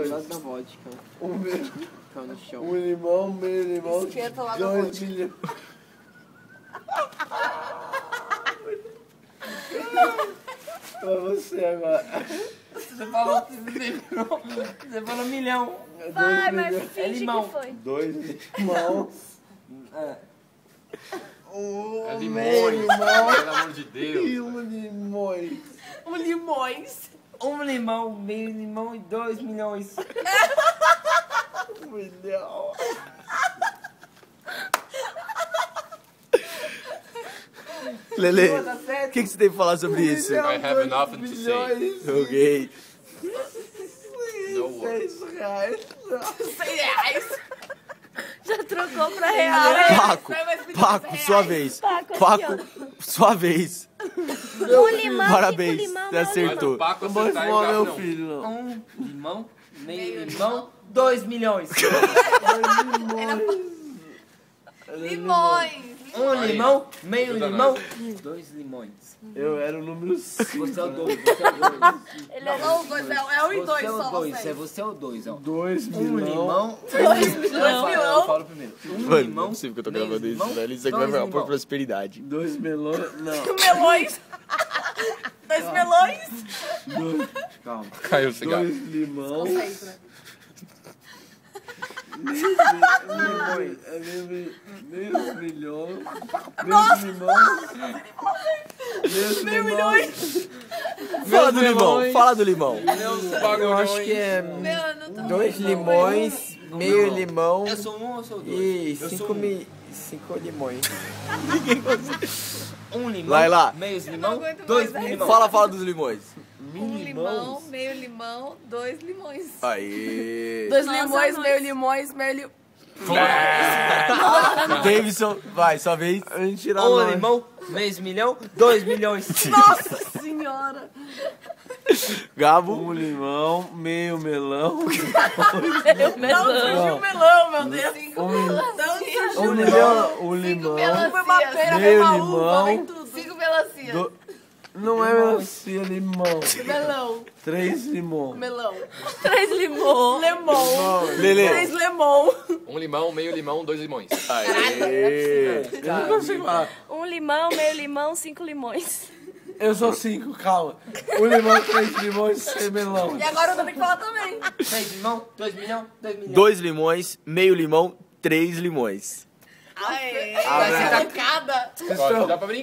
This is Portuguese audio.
dois. Gosto da vodka. Caiu no chão. Um limão, meio limão, Esquenta lá na 2 vodka. milhões. Pra você agora. Você falou milhão. Vai, mas milhões. É finge limão. que foi. 2 limões. É. É Meio limões, limão pelo amor de Deus. e um limões. Um limões. Um limão, meio limão e 2 milhões. 1 milhão. Lele, Tá o certo? que você tem pra falar sobre isso? I have nothing to say. Ok. No words. R$100. Já trocou pra real. Paco, Paco, sua vez. Paco, aqui, Paco, sua vez. Um limão, Parabéns, 5 limão, você meio acertou. Mas o Paco Não vou acertar e o esmolar Gabo meu não. filho, não. Um limão, meio limão, 2 milhões. Limões. Um limão, meio Ajuda limão, nós. 2 limões. Eu era o número 5. Você é o 2, você é o 2. Ele é Não, os dois, é um e dois Você é o só. 2, vocês. você é o 2, ó. 2 Um milhões. limão, milhão. Eu falo primeiro. Um Mano, não é limão, possível que eu tô meio gravando limão, isso, velho. Isso aqui vai dois virar por limão. prosperidade. 2 melões. Não. Melões. 2 melões. Calma. Caiu o cigarro. 2 limão. Concentra. Limões. Meio milhão. Meio limão. Meio milhões. Fala do limão, fala do limão. Eu acho que é Meu, não tô 2 limões, meio limão Eu sou 1 ou eu sou 2? e Eu 5 sou um. 5 limões. Um limão, Vai lá. meio limão, aguento 2 mais, limão. Fala dos limões. Um limão, meio limão, 2 limões. Aê. 2 Nossa, limões, nós. meio limões, meio limão. Davidson, vai, sua vez. A gente tira Um nós. limão, meio milhão, 2 milhões. Nossa senhora. Gabo. 1 limão, meio melão. Não surgiu melão, meu Deus. 5 melão. Não surgiu 1 milhão, 1 limão. Foi uma pera, Meio foi uma uva, limão. vem tudo. 5 melancia. Não é melancia, limão. Melão. 3 limão. Melão. 3 limão. Lemon. Lele. 3 lemon. Um limão, meio limão, 2 limões. Aê. Eu não consigo falar. Um limão, meio limão, 5 limões. Eu sou 5, calma. 1 limão, 3 limões, 6 melão. E agora eu tenho que falar também. 3 limão, 2 milhão, 2 milhões. 2 limões, meio limão, 3 limões. Aê. Vai ser Cada. Ó, dá pra brincar.